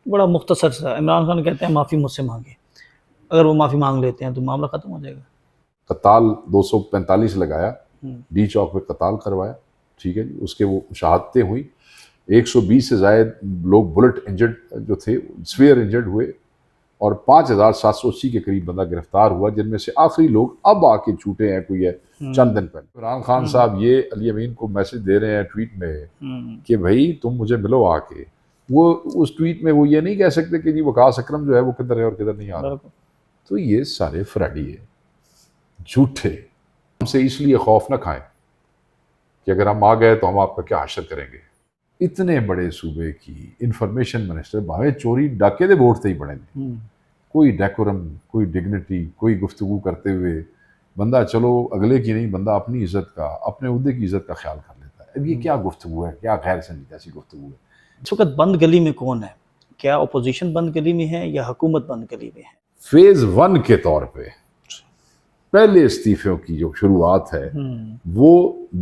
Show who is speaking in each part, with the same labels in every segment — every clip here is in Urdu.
Speaker 1: بڑا مختصر سا عمران خان کہتے ہیں معافی مجھ سے مانگے، اگر وہ معافی مانگ لیتے ہیں تو معاملہ ختم ہو جائے گا۔
Speaker 2: قتال 245 لگایا، ڈی چوک پہ قتال کروایا، ٹھیک ہے جی، اس کے وہ شہادتیں ہوئی، 120 سے زائد لوگ بلٹ انجرڈ جو تھے سویئر انجرڈ ہوئے، اور 5780 کے قریب بندہ گرفتار ہوا، جن میں سے آخری لوگ اب آ کے چھوٹے ہیں، کوئی ہے چند دن پہلے۔ عمران خان صاحب یہ علی امین کو میسج دے رہے ہیں ٹویٹ میں کہ بھائی تم مجھے ملو آ کے، وہ اس ٹویٹ میں وہ یہ نہیں کہہ سکتے کہ جی وقاص اکرم جو ہے وہ کدھر ہے اور کدھر نہیں آ رہا۔ تو یہ سارے فراڈی ہے، جھوٹے، ہم سے اس لیے خوف نہ کھائیں کہ اگر ہم آ گئے تو ہم آپ کا کیا حشر کریں گے۔ اتنے بڑے صوبے کی انفارمیشن منسٹر بھاوے چوری ڈاکے دے ووٹ تے ہی بڑے ہیں، کوئی ڈیکورم، کوئی ڈگنیٹی، کوئی گفتگو کرتے ہوئے بندہ چلو اگلے کی نہیں، بندہ اپنی عزت کا، اپنے عہدے کی عزت کا خیال کر لیتا ہے۔ اب یہ کیا گفتگو ہے، کیا غیر سنجیدہ سی گفتگو ہے۔
Speaker 1: اس وقت بند گلی میں کون ہے؟ کیا اپوزیشن بند گلی میں ہے یا حکومت بند گلی میں ہے؟
Speaker 2: فیز 1 کے طور پہ پہلے استعفیوں کی جو شروعات ہے وہ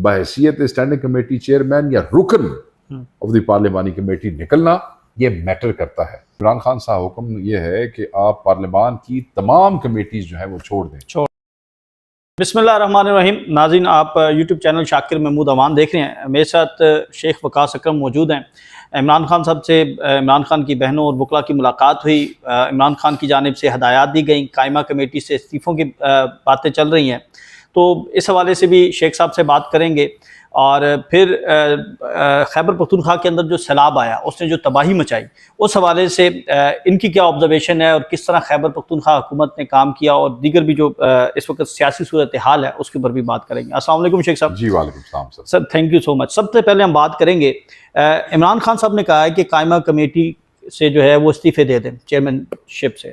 Speaker 2: بحیثیت اسٹینڈنگ کمیٹی چیئرمین یا رکن آف دی پارلیمانی کمیٹی نکلنا یہ میٹر کرتا ہے۔ عمران خان صاحب حکم یہ ہے کہ آپ پارلیمان کی تمام کمیٹیز جو ہیں وہ چھوڑ دیں۔
Speaker 1: بسم اللہ الرحمن الرحیم۔ ناظرین، آپ یوٹیوب چینل شاکر محمود امان دیکھ رہے ہیں، میرے ساتھ شیخ وقاص اکرم موجود ہیں۔ عمران خان صاحب سے عمران خان کی بہنوں اور وکلاء کی ملاقات ہوئی، عمران خان کی جانب سے ہدایات دی گئیں، قائمہ کمیٹی سے استعفوں کی باتیں چل رہی ہیں، تو اس حوالے سے بھی شیخ صاحب سے بات کریں گے۔ اور پھر خیبر پختونخوا کے اندر جو سیلاب آیا، اس نے جو تباہی مچائی، اس حوالے سے ان کی کیا آبزرویشن ہے اور کس طرح خیبر پختونخوا حکومت نے کام کیا، اور دیگر بھی جو اس وقت سیاسی صورتحال ہے اس کے اوپر بھی بات کریں گے۔ السلام علیکم شیخ صاحب۔
Speaker 2: جی وعلیکم السلام سر۔
Speaker 1: سر تھینک یو سو مچ۔ سب سے پہلے ہم بات کریں گے، عمران خان صاحب نے کہا ہے کہ قائمہ کمیٹی سے جو ہے وہ استعفے دے دیں، چیئرمین شپ سے۔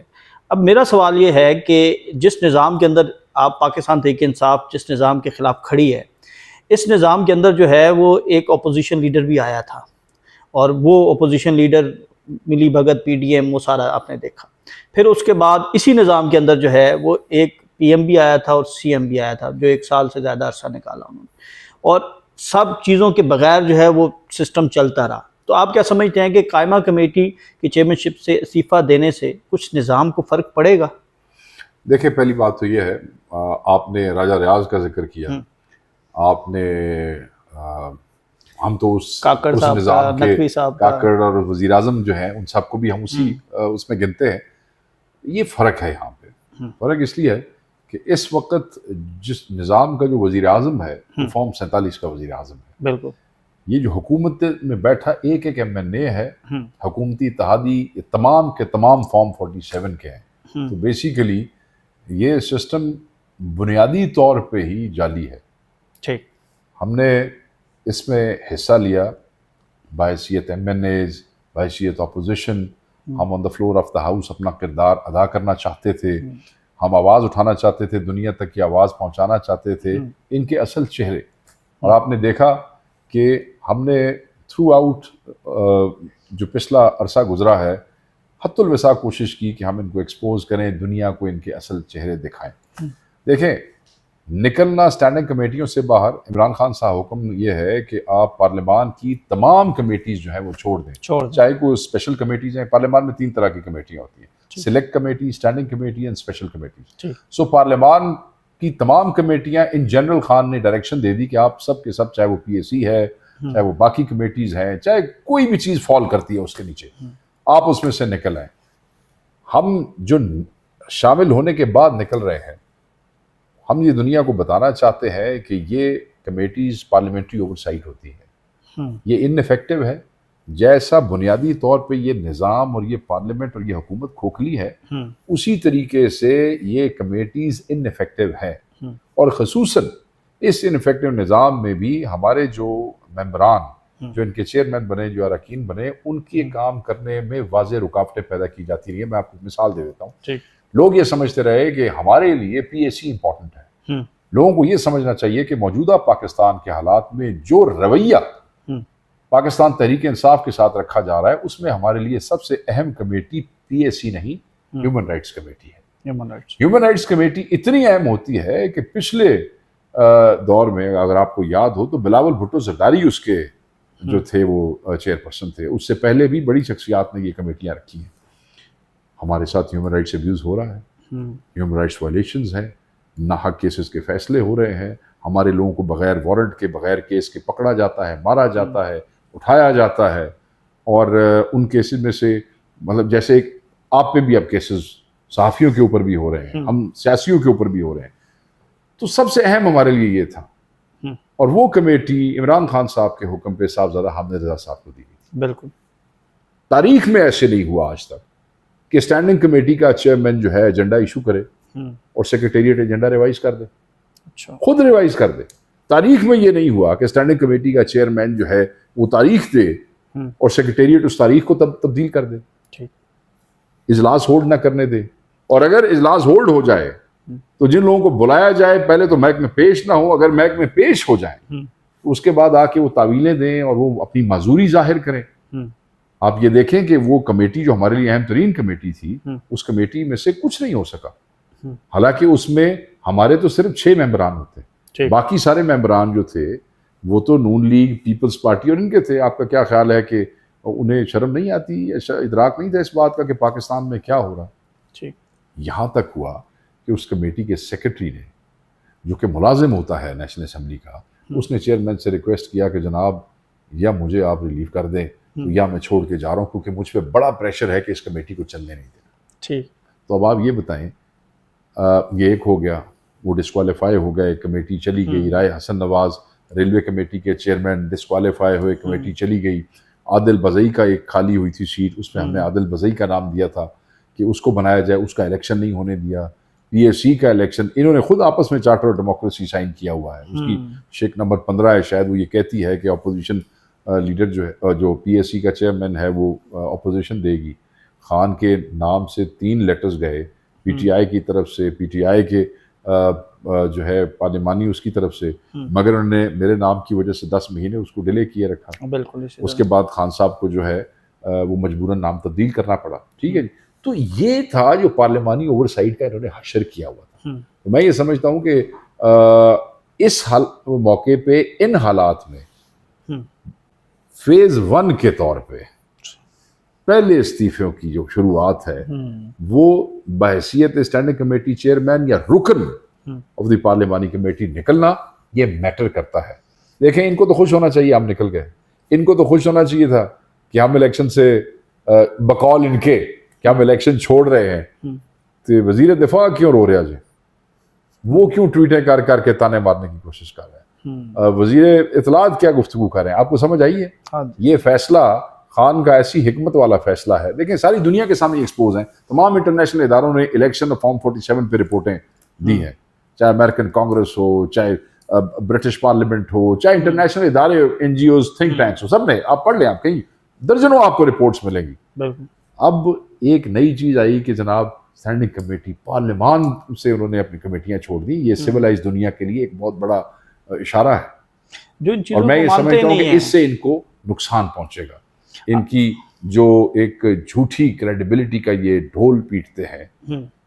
Speaker 1: اب میرا سوال یہ ہے کہ جس نظام کے اندر آپ پاکستان تحریک انصاف جس نظام کے خلاف کھڑی ہے، اس نظام کے اندر جو ہے وہ ایک اپوزیشن لیڈر بھی آیا تھا، اور وہ اپوزیشن لیڈر ملی بھگت، پی ڈی ایم، وہ سارا آپ نے دیکھا۔ پھر اس کے بعد اسی نظام کے اندر جو ہے وہ ایک پی ایم بھی آیا تھا اور سی ایم بھی آیا تھا، جو 1 سال سے زیادہ عرصہ نکالا انہوں نے، اور سب چیزوں کے بغیر جو ہے وہ سسٹم چلتا رہا۔ تو آپ کیا سمجھتے ہیں کہ قائمہ کمیٹی کی چیئرمین شپ سے استعفیٰ دینے سے کچھ نظام کو فرق پڑے گا؟
Speaker 2: دیکھیں، پہلی بات تو یہ ہے، آپ نے راجہ ریاض کا ذکر کیا، آپ نے ہم تو اس نظام کے کاکڑ اور وزیر اعظم جو ہیں ان سب کو بھی ہم اسی اس میں گنتے ہیں۔ یہ فرق ہے یہاں پہ، فرق اس لیے ہے کہ اس وقت جس نظام کا جو وزیر اعظم ہے وہ فارم 47 کا وزیر اعظم ہے۔
Speaker 1: بالکل۔
Speaker 2: یہ جو حکومت میں بیٹھا ایک ایک ایم این اے ہے، حکومتی اتحادی، یہ تمام کے تمام فارم 47 کے ہیں۔ تو بیسیکلی یہ سسٹم بنیادی طور پہ ہی جعلی ہے۔
Speaker 1: ٹھیک۔
Speaker 2: ہم نے اس میں حصہ لیا بحیثیت ایم این ایز، بحیثیت اپوزیشن، ہم on the floor of the house اپنا کردار ادا کرنا چاہتے تھے، ہم آواز اٹھانا چاہتے تھے، دنیا تک کی آواز پہنچانا چاہتے تھے ان کے اصل چہرے۔ اور آپ نے دیکھا کہ ہم نے تھرو آؤٹ جو پچھلا عرصہ گزرا ہے حت الوسع کوشش کی کہ ہم ان کو ایکسپوز کریں، دنیا کو ان کے اصل چہرے دکھائیں۔ دیکھیں، نکلنا اسٹینڈنگ کمیٹیوں سے باہر، عمران خان صاحب حکم یہ ہے کہ آپ پارلیمان کی تمام کمیٹیز جو ہیں وہ چھوڑ دیں، چاہے کوئی اسپیشل کمیٹیز ہیں۔ پارلیمان میں 3 طرح کی کمیٹیاں ہوتی ہیں، select committee, standing committee and special committees. So پارلیمان کی تمام کمیٹیاں ان جنرل خان نے ڈائریکشن دے دی کہ آپ سب کے سب، چاہے وہ پی ایس سی ہے، چاہے وہ باقی کمیٹیز ہیں، چاہے کوئی بھی چیز فال کرتی ہے اس کے نیچے، آپ اس میں سے نکل آئیں۔ ہم جو شامل ہونے کے بعد نکل رہے ہیں، ہم یہ دنیا کو بتانا چاہتے ہیں کہ یہ کمیٹیز پارلیمنٹری اوورسائٹ ہوتی ہیں، یہ ان افیکٹو ہے۔ جیسا بنیادی طور پہ یہ نظام اور یہ پارلیمنٹ اور یہ حکومت کھوکھلی ہے، اسی طریقے سے یہ کمیٹیز ان افیکٹو ہیں۔ اور خصوصاً اس ان افیکٹو نظام میں بھی ہمارے جو ممبران، جو ان کے چیئرمین بنے، جو اراکین بنے، ان کے کام کرنے میں واضح رکاوٹیں پیدا کی جاتی رہی ہیں۔ میں آپ کو مثال دے دیتا ہوں۔ لوگ یہ سمجھتے رہے کہ ہمارے لیے پی ایس سی امپورٹنٹ ہے۔ لوگوں کو یہ سمجھنا چاہیے کہ موجودہ پاکستان کے حالات میں جو رویہ پاکستان تحریک انصاف کے ساتھ رکھا جا رہا ہے، اس میں ہمارے لیے سب سے اہم کمیٹی پی ایس سی نہیں، ہیومن رائٹس کمیٹی ہے۔ ہیومن رائٹس کمیٹی اتنی اہم ہوتی ہے کہ پچھلے دور میں اگر آپ کو یاد ہو تو بلاول بھٹو زرداری اس کے جو تھے وہ چیئر پرسن تھے. اس سے پہلے بھی بڑی شخصیات نے یہ کمیٹیاں رکھی ہیں. ہمارے ساتھ ہیومن رائٹس ابیوز ہو رہا ہے, ہیومن رائٹس وائلیشنز ہیں, ناحق کیسز کے فیصلے ہو رہے ہیں, ہمارے لوگوں کو بغیر وارنٹ کے بغیر کیس کے پکڑا جاتا ہے, مارا جاتا ہے, اٹھایا جاتا ہے. اور ان کیسز میں سے مطلب جیسے آپ پہ بھی اب کیسز صحافیوں کے اوپر بھی ہو رہے ہیں, ہم سیاسیوں کے اوپر بھی ہو رہے ہیں. تو سب سے اہم ہمارے لیے یہ تھا, اور وہ کمیٹی عمران خان صاحب کے حکم پہ صاحبزادہ حامد رضا صاحب کو دی گئی.
Speaker 1: بالکل.
Speaker 2: تاریخ میں ایسے نہیں ہوا آج تک کہ اسٹینڈنگ کمیٹی کا چیئرمین جو ہے ایجنڈا ایشو کرے اور سیکریٹریٹ ایجنڈا ریوائز کر دے, خود ریوائز کر دے. تاریخ میں یہ نہیں ہوا کہ اسٹینڈنگ کمیٹی کا چیئرمین جو ہے وہ تاریخ دے اور سیکریٹریٹ اس تاریخ کو تبدیل کر دے, اجلاس ہولڈ نہ کرنے دے. اور اگر اجلاس ہولڈ ہو جائے تو جن لوگوں کو بلایا جائے پہلے تو محکمے پیش نہ ہو, اگر محکمے پیش ہو جائیں تو اس کے بعد آ کے وہ تعویلیں دیں اور وہ اپنی معذوری ظاہر کریں. آپ یہ دیکھیں کہ وہ کمیٹی جو ہمارے لیے اہم ترین کمیٹی تھی, اس کمیٹی میں سے کچھ نہیں ہو سکا. حالانکہ اس میں ہمارے تو صرف 6 ممبران ہوتے, باقی سارے ممبران جو تھے وہ تو نون لیگ, پیپلز پارٹی اور ان کے تھے. آپ کا کیا خیال ہے کہ انہیں شرم نہیں آتی, ادراک نہیں تھا اس بات کا کہ پاکستان میں کیا ہو رہا؟ یہاں تک ہوا کہ اس کمیٹی کے سیکرٹری نے, جو کہ ملازم ہوتا ہے نیشنل اسمبلی کا, اس نے چیئرمین سے ریکویسٹ کیا کہ جناب یا مجھے آپ ریلیو کر دیں یا میں چھوڑ کے جا رہا ہوں, کیونکہ مجھ پہ بڑا پریشر ہے کہ اس کمیٹی کو چلنے نہیں دینا. تو اب آپ یہ بتائیں, یہ ایک ہو گیا, وہ ڈسکوالیفائی ہو گئے, کمیٹی چلی گئی. رائے حسن نواز ریلوے کمیٹی کے چیئرمین ڈسکوالیفائی ہوئے, کمیٹی چلی گئی. عادل بزئی کا ایک خالی ہوئی تھی سیٹ, اس میں ہم نے عادل بزئی کا نام دیا تھا کہ اس کو بنایا جائے, اس کا الیکشن نہیں ہونے دیا. پی ایس سی کا الیکشن انہوں نے خود آپس میں چارٹر آف ڈیموکریسی سائن کیا ہوا ہے, اس کی شیک نمبر 15 ہے شاید, وہ یہ کہتی ہے کہ اپوزیشن لیڈر جو ہے, جو پی ایس سی کا چیئرمین ہے, وہ اپوزیشن دے گی. خان کے نام سے 3 لیٹرز گئے, پی ٹی آئی کی طرف سے, پی ٹی آئی کے جو ہے پارلیمانی اس کی طرف سے, مگر انہوں نے میرے نام کی وجہ سے 10 مہینے اس کو ڈیلے کیے رکھا. بالکل. اس کے بعد خان صاحب کو جو ہے وہ مجبوراً نام تبدیل کرنا پڑا. ٹھیک ہے جی. تو یہ تھا جو پارلیمانی اوور سائٹ کا انہوں نے حشر کیا ہوا تھا. تو میں یہ سمجھتا ہوں کہ اس موقع پہ ان حالات میں فیز 1 کے طور پہ پہلے استعفیوں کی جو شروعات ہے وہ بحیثیت اسٹینڈنگ کمیٹی چیئرمین یا رکن آف دی پارلیمانی کمیٹی نکلنا یہ میٹر کرتا ہے. دیکھیں, ان کو تو خوش ہونا چاہیے ہم نکل گئے, ان کو تو خوش ہونا چاہیے تھا کہ ہم الیکشن سے بقول ان کے کہ ہم الیکشن چھوڑ رہے ہیں. تو وزیر دفاع کیوں رو رہا جی, وہ کیوں ٹویٹیں کر کر کے تانے مارنے کی کوشش کر رہے ہیں؟ وزیر اطلاعات کیا گفتگو کر رہے ہیں؟ آپ کو سمجھ آئی ہے؟ یہ فیصلہ خان کا ایسی حکمت والا فیصلہ ہے. دیکھیں, ساری دنیا کے سامنے ایکسپوز ہیں, تمام انٹرنیشنل اداروں نے الیکشن فارم 47 پہ رپورٹیں دی ہیں, چاہے امریکن کانگریس ہو, چاہے برٹش پارلیمنٹ ہو, چاہے انٹرنیشنل ادارے, N G Os, think tanks ہو, سب نے, آپ پڑھ لیں, آپ کہیں درجنوں آپ کو رپورٹس ملیں گی. اب ایک نئی چیز آئی کہ جناب اسٹینڈنگ کمیٹی پارلیمان سے انہوں نے اپنی کمیٹیاں چھوڑ دی. یہ سویلائز دنیا کے لیے ایک بہت بڑا اشارہ ہے, اور میں یہ سمجھتا ہوں کہ اس سے ان کو نقصان پہنچے گا. ان کی جو ایک جھوٹی کریڈیبلٹی کا یہ ڈھول پیٹتے ہیں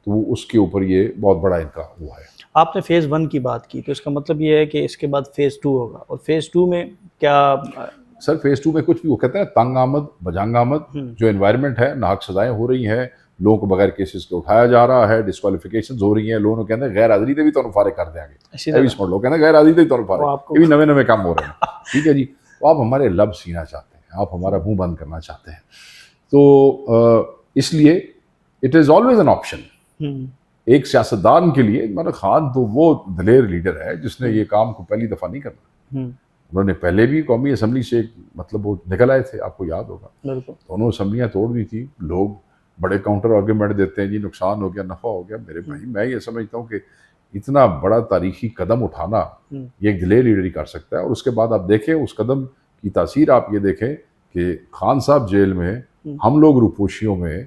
Speaker 2: تو اس کے اوپر یہ بہت بڑا ان کا ہوا ہے.
Speaker 1: آپ نے فیز 1 کی بات کی, تو اس کا مطلب یہ ہے کہ اس کے بعد فیز 2 ہوگا, اور فیز 2 میں کیا؟
Speaker 2: سر فیز 2 میں کچھ بھی, وہ کہتے ہیں تنگ آمد بجنگ آمد جو انوائرمنٹ ہے, ناحق سزائیں ہو رہی ہیں, لوگوں کو بغیر کیسز کے اٹھایا جا رہا ہے, ڈسکوالیفیکیشنز ہو رہی ہیں, لوگوں کہتے ہیں غیر حاضری دے بھی تو فارغ کر دیں گے, لوگ کہتے ہیں غیر حاضری دے تو فارغ, یہ بھی نوے کام ہو رہے ہیں. ٹھیک ہے جی, تو آپ ہمارے لب سینا چاہتے ہیں, آپ ہمارا منہ بند کرنا چاہتے ہیں, تو اس لیے it is always an option. ایک سیاستدان کے لیے عمران خان تو وہ دلیر لیڈر ہے جس نے یہ کام کو پہلی دفعہ نہیں کرنا. انہوں نے پہلے بھی قومی اسمبلی سے مطلب وہ نکل آئے تھے, آپ کو یاد ہوگا, دونوں اسمبلیاں توڑ دی تھی. لوگ بڑے کاؤنٹر آرگیومنٹ دیتے ہیں, جی نقصان ہو گیا, نفع ہو گیا. میرے بھائی, میں یہ سمجھتا ہوں کہ اتنا بڑا تاریخی قدم اٹھانا یہ ایک دلیر لیڈر ہی کر سکتا ہے. اور اس کے بعد آپ دیکھیں اس قدم کی تاثیر, آپ یہ دیکھیں کہ خان صاحب جیل میں, ہم لوگ روپوشیوں میں,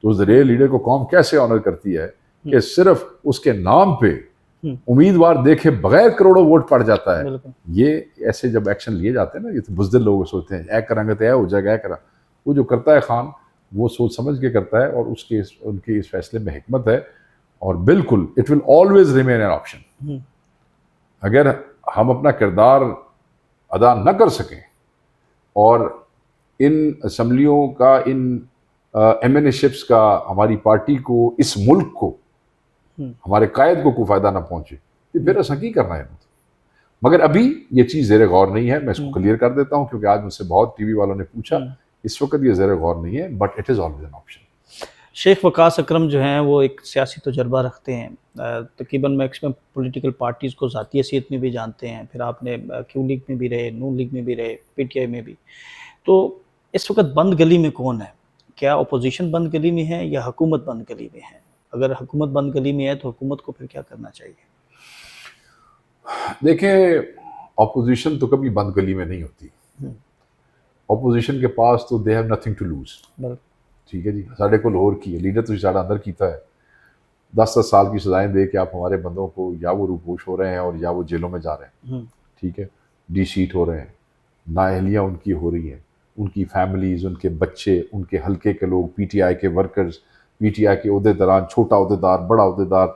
Speaker 2: تو اس دلیر لیڈر کو قوم کیسے آنر کرتی ہے کہ صرف اس کے نام پہ امیدوار دیکھے بغیر کروڑوں ووٹ پڑ جاتا ہے. یہ ایسے جب ایکشن لیے جاتے ہیں نا, یہ تو بزدل لوگ سوچتے ہیں اے کریں گے تو اے ہو جائے گا, اے کرا, وہ جو کرتا ہے خان وہ سوچ سمجھ کے کرتا ہے, اور اس کے ان کے اس فیصلے میں حکمت ہے. اور بالکل it will always remain an option. اگر ہم اپنا کردار ادا نہ کر سکیں اور ان اسمبلیوں کا، ان ایم این اے شپس کا ہماری پارٹی کو، اس ملک کو، ہمارے قائد کو کوئی فائدہ نہ پہنچے، یہ پھر ایسا کی کرنا ہے. مگر ابھی یہ چیز زیر غور نہیں ہے. میں اس کو کلیئر کر دیتا ہوں کیونکہ آج مجھ سے بہت ٹی وی والوں نے پوچھا. اس وقت یہ زیر غور نہیں ہے، but it is always an option.
Speaker 1: شیخ وقاص اکرم جو ہیں وہ ایک سیاسی تجربہ رکھتے ہیں، تقریباً میکسیمم پولیٹیکل پارٹیز کو ذاتی حیثیت میں بھی جانتے ہیں، پھر آپ نے کیو لیگ میں بھی رہے، نون لیگ میں بھی رہے، پی ٹی آئی میں بھی. تو اس وقت بند گلی میں کون ہے؟ کیا اپوزیشن بند گلی میں ہے یا حکومت بند گلی میں ہے؟ اگر حکومت بند گلی میں ہے تو حکومت کو پھر کیا کرنا چاہیے؟
Speaker 2: دیکھیں، اپوزیشن تو کبھی بند گلی میں نہیں ہوتی. اپوزیشن کے پاس تو they have nothing to lose. ٹھیک ہے جی، ساڑھے کو لاہور کی لیڈر تو ساڑھا اندر کیتا ہے. 10 سال کی سزائیں دے کے آپ ہمارے بندوں کو یا وہ روپوش ہو رہے ہیں اور یا وہ جیلوں میں جا رہے ہیں. ٹھیک ہے، ڈی شیٹ ہو رہے ہیں، نااہلیاں ان کی ہو رہی ہیں، ان کی فیملیز، ان کے بچے، ان کے حلقے کے لوگ، پی ٹی آئی کے ورکرز، پی ٹی آئی کے عہدیداران، چھوٹا عہدیدار، بڑا عہدیدار.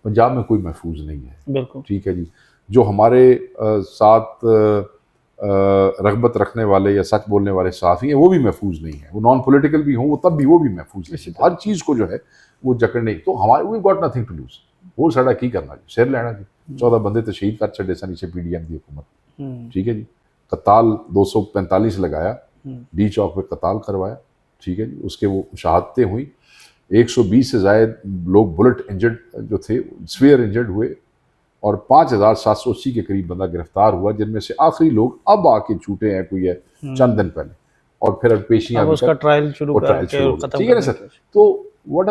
Speaker 2: پنجاب میں کوئی محفوظ نہیں ہے.
Speaker 1: بالکل.
Speaker 2: ٹھیک ہے جی. جو ہمارے ساتھ رغبت رکھنے والے یا سچ بولنے والے صحافی ہیں وہ بھی محفوظ نہیں ہیں. وہ نان پولیٹیکل بھی ہوں وہ تب بھی وہ بھی محفوظ نہیں. ہر چیز کو جو ہے وہ جکڑنے. تو ہمارے we got nothing to lose. وہ ساڑا کی کرنا جی، سر لینا جی. 14 بندے تو شہید کر چھڑے سن اسے پی ڈی ایم کی حکومت. ٹھیک ہے جی. قتال 245 لگایا، ڈی چوک پہ قتال کروایا. ٹھیک ہے جی. اس کے وہ شہادتیں ہوئیں. 120 سے زائد لوگ بلٹ انجرڈ جو تھے، سویئر انجرڈ ہوئے، اور 5780 کے قریب بندہ گرفتار ہوا، جن میں سے آخری لوگ اب آ کے چھوٹے ہیں کوئی ہے چند دن پہلے. اور پھر پیشیاں
Speaker 1: اس کا ٹرائل شروع کر کے ختم.
Speaker 2: ٹھیک ہے نا سر. تو واٹ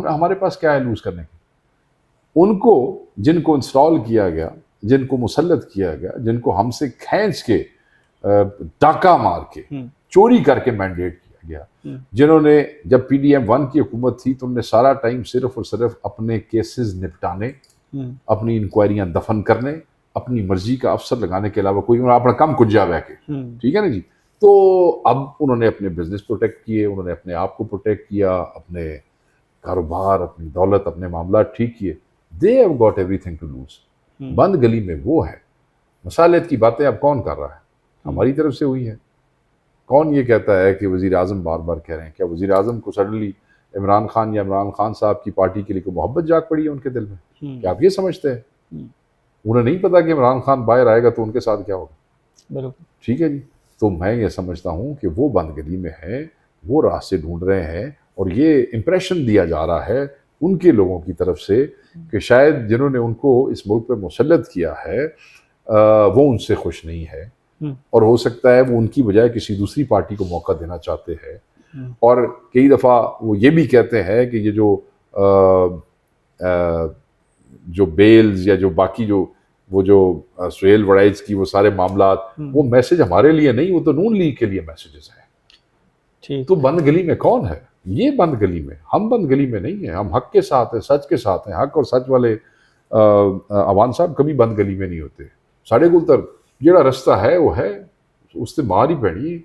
Speaker 2: ہمارے پاس کیا ہے لوز کرنے کے؟ ان کو جن کو انسٹال کیا گیا، جن کو مسلط کیا گیا، جن کو ہم سے کھینچ کے ڈاکہ مار کے چوری کر کے مینڈیٹ کیا گیا، جنہوں نے جب پی ڈی ایم 1 کی حکومت تھی تو انہوں نے سارا ٹائم صرف اور صرف اپنے کیسز نپٹانے، اپنی انکوائریاں دفن کرنے، اپنی مرضی کا افسر لگانے کے علاوہ کوئی اپنا کم کجا بہ کے. ٹھیک ہے نا جی. تو اب انہوں نے اپنے بزنس پروٹیکٹ کیے، انہوں نے اپنے آپ کو پروٹیکٹ کیا، اپنے کاروبار، اپنی دولت، اپنے معاملات ٹھیک کیے. They have got everything to lose. بند گلی میں وہ ہے. مسالت کی باتیں اب کون کر رہا ہے؟ ہماری طرف سے ہوئی ہے. کون یہ کہتا ہے کہ وزیر اعظم بار بار کہہ رہے ہیں؟ کیا وزیر اعظم کو سڈنلی عمران خان یا عمران خان صاحب کی پارٹی کے لیے کوئی محبت جاگ پڑی ہے ان کے دل میں؟ کیا آپ یہ سمجھتے ہیں؟ انہیں نہیں پتا کہ عمران خان باہر آئے گا تو ان کے ساتھ کیا ہوگا. ٹھیک ہے جی. تو میں یہ سمجھتا ہوں کہ وہ بند گلی میں ہیں، وہ راستے ڈھونڈ رہے ہیں، اور یہ امپریشن دیا جا رہا ہے ان کے لوگوں کی طرف سے کہ شاید جنہوں نے ان کو اس ملک پہ مسلط کیا ہے وہ ان سے خوش نہیں ہے، اور ہو سکتا ہے وہ ان کی بجائے کسی دوسری پارٹی کو موقع دینا چاہتے ہیں. اور کئی دفعہ وہ یہ بھی کہتے ہیں کہ یہ جو بیلز یا جو باقی جو سہیل وڑائز کی وہ سارے معاملات، وہ میسج ہمارے لیے نہیں، وہ تو نون لیگ کے لیے میسیجز ہیں. تو بند گلی میں کون ہے؟ یہ بند گلی میں ہم بند گلی میں نہیں ہیں. ہم حق کے ساتھ ہیں، سچ کے ساتھ ہیں. حق اور سچ والے عوان صاحب کبھی بند گلی میں نہیں ہوتے. ساڑھے کل تک جڑا رستہ ہے وہ ہے، اس سے مار ہی پڑی،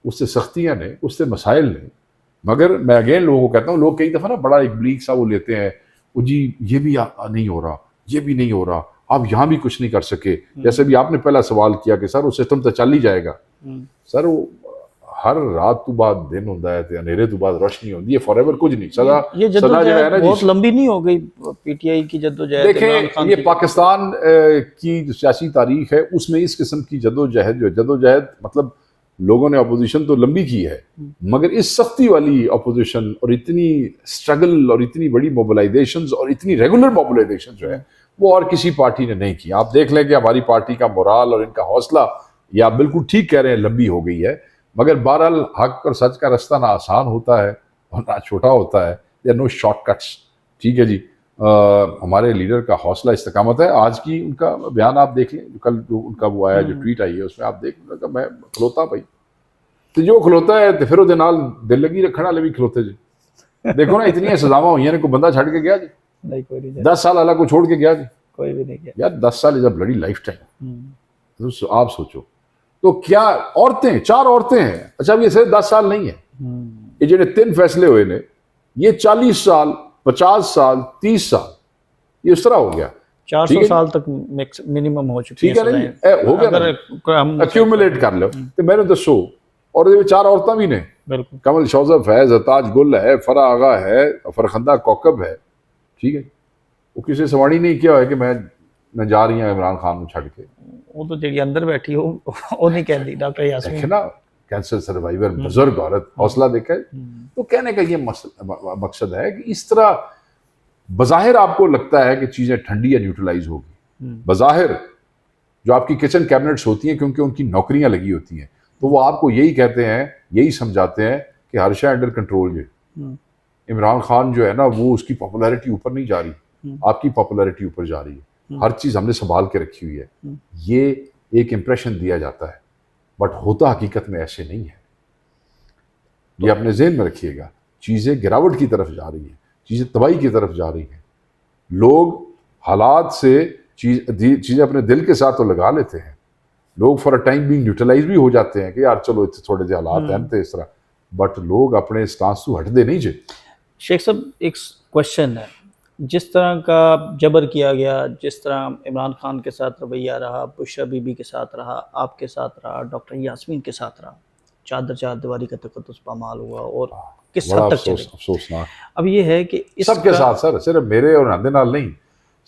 Speaker 2: اس سے سختیاں نے، اس سے مسائل نے. مگر میں اگین لوگوں کو کہتا ہوں، لوگ کئی دفعہ نا بڑا ایک بلیک سا وہ لیتے ہیں، وہ جی یہ بھی نہیں ہو رہا، یہ بھی نہیں ہو رہا، آپ یہاں بھی کچھ نہیں کر سکے. جیسے بھی آپ نے پہلا سوال کیا کہ سر وہ سسٹم تو چل ہی جائے گا. سر وہ ہر رات تو بعد دن ہوتا ہے، اندھیرے تو بعد روشنی ہوتی ہے، فار ایور کچھ نہیں.
Speaker 1: یہ جدوجہد بہت لمبی نہیں ہو گئی پی ٹی آئی کی جدوجہد؟
Speaker 2: دیکھیں، یہ پاکستان کی جو سیاسی تاریخ ہے اس میں اس قسم کی جدوجہد مطلب لوگوں نے اپوزیشن تو لمبی کی ہے، مگر اس سختی والی اپوزیشن اور اتنی سٹرگل اور اتنی بڑی موبلائزیشنز اور اتنی ریگولر موبلائزیشن جو ہے وہ اور کسی پارٹی نے نہیں کی. آپ دیکھ لیں کہ ہماری پارٹی کا مورال اور ان کا حوصلہ، یا بالکل ٹھیک کہہ رہے ہیں، لمبی ہو گئی ہے. مگر بہرحال حق اور سچ کا رستہ نہ آسان ہوتا ہے اور نہ چھوٹا ہوتا ہے. دیر نو شارٹ کٹس. ٹھیک ہے جی. ہمارے لیڈر کا حوصلہ استقامت ہے. آج کی ان کا بیان آپ دیکھ لیں، کل جو ان کا وہ آیا، جو ٹویٹ آئی ہے، اس میں آپ دیکھ لیں کہ میں کھلوتا بھائی تو جو کھلوتا ہے تو پھر وہ دل لگی رکھنے والے بھی کھلوتے جی. دیکھو نا اتنی سزاواں ہوئی ہیں، کوئی بندہ چھڑ کے گیا جی؟ 10 سال اللہ کو چھوڑ کے گیا جی؟ کوئی بھی نہیں گیا یار. 10 سال از اے بلڈی لائف ٹائم. آپ سوچو تو کیا عورتیں، 4 عورتیں ہیں. اچھا اب یہ صرف 10 سال نہیں ہے، یہ جڑے 3 فیصلے ہوئے نے، یہ 40 سال، 50 سال، 30 سال، یہ اس طرح ہو گیا.
Speaker 1: 400 سال تک منیمم ہو چکی
Speaker 2: ٹھیک ہے نا ہو گیا نا ایکیومولیٹ کر لو تے میں نے دسو اور یہ 4 عورتاں بھی نے
Speaker 1: بالکل
Speaker 2: کمل شوزف ہے زرتاج گل ہے فرح آغا ہے فرخندہ کوکب ہے ٹھیک ہے وہ کسی سواڑی نہیں کیا ہے کہ میں جا رہی ہوں عمران خان کو چھڑ کے
Speaker 1: وہ تو جڑی اندر بیٹھی ہو وہ نہیں کہتی ڈاکٹر یاسمین
Speaker 2: دیکھیں نا کینسر سروائیور بزرگ عورت حوصلہ دیکھا تو کہنے کا یہ مقصد ہے کہ اس طرح بظاہر آپ کو لگتا ہے کہ چیزیں ٹھنڈی یا نیوٹرلائز ہوگی بظاہر جو آپ کی کچن کیبنٹس ہوتی ہیں کیونکہ ان کی نوکریاں لگی ہوتی ہیں تو وہ آپ کو یہی کہتے ہیں یہی سمجھاتے ہیں کہ ہر شے انڈر کنٹرول جو عمران خان جو ہے نا وہ اس کی پاپولیرٹی اوپر نہیں جا رہی آپ کی پاپولیرٹی اوپر جا رہی ہے ہر چیز ہم نے سنبھال کے رکھی ہوئی ہے یہ ایک امپریشن دیا جاتا ہے بٹ ہوتا حقیقت میں ایسے نہیں ہے یہ اپنے ذہن میں رکھیے گا چیزیں گراوٹ کی طرف جا رہی ہیں چیزیں تباہی کی طرف جا رہی ہیں لوگ حالات سے چیزیں اپنے دل کے ساتھ تو لگا لیتے ہیں لوگ for a time being neutralise بھی ہو جاتے ہیں کہ یار چلو تھوڑے سے حالات ہیں اس طرح بٹ لوگ اپنے سٹانس تو ہٹ دے نہیں جے
Speaker 1: شیخ صاحب ایک کوشچن ہے جس طرح کا جبر کیا گیا جس طرح عمران خان کے ساتھ رویہ رہا بشرا بی بی کے ساتھ رہا آپ کے ساتھ رہا ڈاکٹر یاسمین کے ساتھ رہا چار دیواری کا تقدس پامال ہوا اور کس حد تک چلے
Speaker 2: افسوسناک
Speaker 1: اب یہ ہے کہ
Speaker 2: سب کے ساتھ سر صرف میرے اور نندے نال نہیں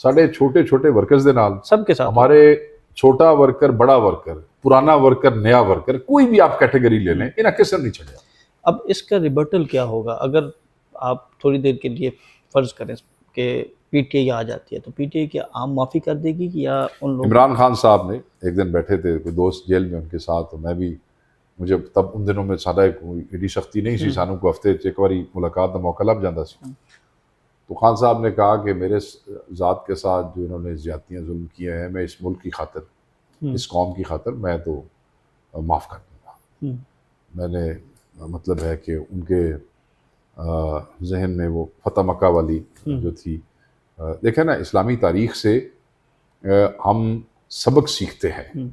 Speaker 2: ساڈے چھوٹے چھوٹے ورکرز دے نال
Speaker 1: سب کے ساتھ
Speaker 2: ہمارے چھوٹا ورکر بڑا ورکر پرانا ورکر نیا ورکر کوئی بھی آپ کیٹیگری لے لیں انہیں کس نہیں چھڑیا
Speaker 1: اب اس کا ریبٹل کیا ہوگا اگر آپ تھوڑی دیر کے لیے فرض کریں کہ پی ٹی آئی آ جاتی ہے تو پی ٹی آئی کیا عام معافی کر دے گی یا ان لوگ
Speaker 2: عمران خان صاحب نے ایک دن بیٹھے تھے کوئی دوست جیل میں ان کے ساتھ تو میں بھی مجھے تب ان دنوں میں سادہ ایڈی سختی نہیں سی سانوں کو ہفتے ایک باری ملاقات کا موقع لب جاتا سی تو خان صاحب نے کہا کہ میرے ذات کے ساتھ جو انہوں نے زیادتیاں ظلم کیے ہیں میں اس ملک کی خاطر اس قوم کی خاطر میں تو معاف کر دوں گا میں نے مطلب ہے کہ ان کے ذہن میں وہ فتح مکہ والی جو تھی دیکھیں نا اسلامی تاریخ سے ہم سبق سیکھتے ہیں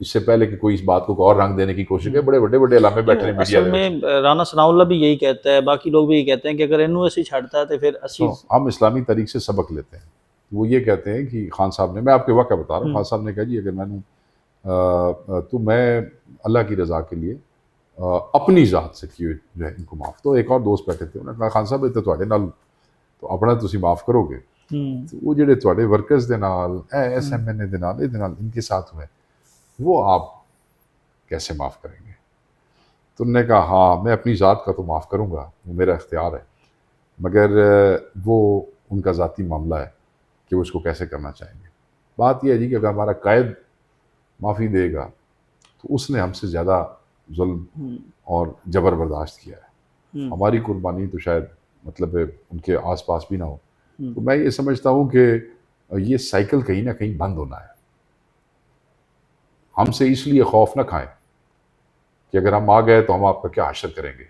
Speaker 2: اس سے پہلے کہ کوئی اس بات کو اور رنگ دینے کی کوشش کرے بڑے بڑے علامے بیٹھے ہیں میڈیا
Speaker 1: میں رانا ثناء اللہ بھی یہی کہتا ہے باقی لوگ بھی یہی کہتے ہیں کہ اگر انہوں ایسی چھڑتا ہے تو پھر
Speaker 2: ہم اسلامی تاریخ سے سبق لیتے ہیں وہ یہ کہتے ہیں کہ خان صاحب نے میں آپ کے واقعہ بتا رہا ہوں خان صاحب نے کہا جی اگر میں نے تو میں اللہ کی رضا کے لیے اپنی ذات سے کیے جو ہے ان کو معاف تو ایک اور دوست بیٹھے تھے انہوں نے کہا خان صاحب یہ تو نال تو اپنا تسی معاف کرو گے وہ جڑے تواڈے ورکرز دے نال ایس ایم این اے دے نال ان کے ساتھ ہوئے وہ آپ کیسے معاف کریں گے تو انہوں نے کہا ہاں میں اپنی ذات کا تو معاف کروں گا وہ میرا اختیار ہے مگر وہ ان کا ذاتی معاملہ ہے کہ وہ اس کو کیسے کرنا چاہیں گے بات یہ ہے جی کہ اگر ہمارا قائد معافی دے گا تو اس نے ہم سے زیادہ ظلم اور جبر برداشت کیا ہے ہماری قربانی تو شاید مطلب ان کے آس پاس بھی نہ ہو تو میں یہ سمجھتا ہوں کہ یہ سائیکل کہیں نہ کہیں بند ہونا ہے ہم سے اس لیے خوف نہ کھائیں کہ اگر ہم آ گئے تو ہم آپ کا کیا حشر کریں گے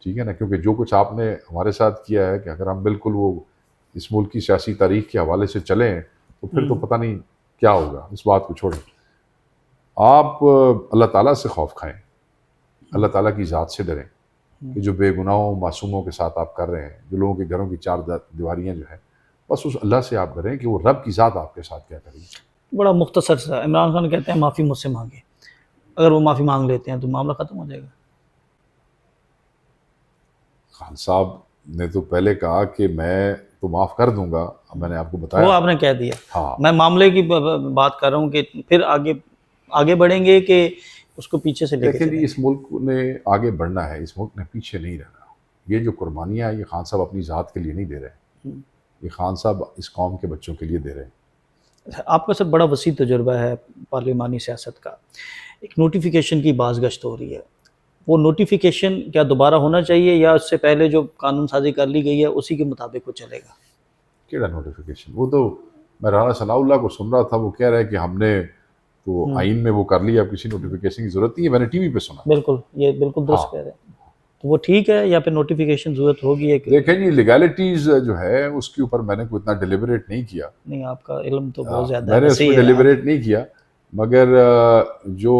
Speaker 2: ٹھیک ہے نا کیونکہ جو کچھ آپ نے ہمارے ساتھ کیا ہے کہ اگر ہم بالکل وہ اس ملک کی سیاسی تاریخ کے حوالے سے چلیں تو پھر تو پتہ نہیں کیا ہوگا اس بات کو چھوڑیں آپ اللہ تعالیٰ سے خوف کھائیں اللہ تعالیٰ کی ذات سے ڈریں کہ جو بے گناہوں معصوموں کے ساتھ آپ کر رہے ہیں جو لوگوں کے گھروں کی 4 دیواریاں جو ہیں بس اس اللہ سے آپ ڈریں کہ وہ رب کی ذات آپ کے ساتھ کیا کرے گی
Speaker 1: بڑا مختصر سا عمران خان کہتے ہیں معافی مجھ سے مانگے اگر وہ معافی مانگ لیتے ہیں تو معاملہ ختم ہو جائے گا
Speaker 2: خان صاحب نے تو پہلے کہا کہ میں تو معاف کر دوں گا میں نے آپ کو بتایا
Speaker 1: وہ آپ نے کہہ دیا
Speaker 2: ہاں
Speaker 1: میں معاملے کی بات کر رہا ہوں کہ پھر آگے بڑھیں گے کہ اس کو پیچھے سے لے کے
Speaker 2: لیکن اس ملک نے آگے بڑھنا ہے اس ملک نے پیچھے نہیں رہنا یہ جو قربانیاں ہیں یہ خان صاحب اپنی ذات کے لیے نہیں دے رہے یہ خان صاحب اس قوم کے بچوں کے لیے دے رہے ہیں
Speaker 1: آپ کا سر بڑا وسیع تجربہ ہے پارلیمانی سیاست کا ایک نوٹیفیکیشن کی باز گشت ہو رہی ہے وہ نوٹیفیکیشن کیا دوبارہ ہونا چاہیے یا اس سے پہلے جو قانون سازی کر لی گئی ہے اسی کے مطابق وہ چلے گا
Speaker 2: کیڑا نوٹیفیکیشن وہ تو میں رانا ثناء اللہ کو سن رہا تھا وہ کہہ رہا ہے کہ ہم نے تو آئین میں وہ کر لیا اب کسی نوٹیفیکیشن کی ضرورت نہیں ہے میں نے ٹی وی پہ سنا
Speaker 1: بالکل یہ بالکل درست کہہ رہے ہیں تو وہ ٹھیک ہے یا پھر نوٹیفیکیشن ضرورت ہوگی
Speaker 2: دیکھیں جی لیگیلٹیز جو ہے اس کے اوپر میں نے کوئی اتنا ڈیلیبریٹ نہیں کیا
Speaker 1: نہیں آپ کا علم تو بہت زیادہ
Speaker 2: میں نے اس پہ ڈیلیبریٹ نہیں کیا مگر جو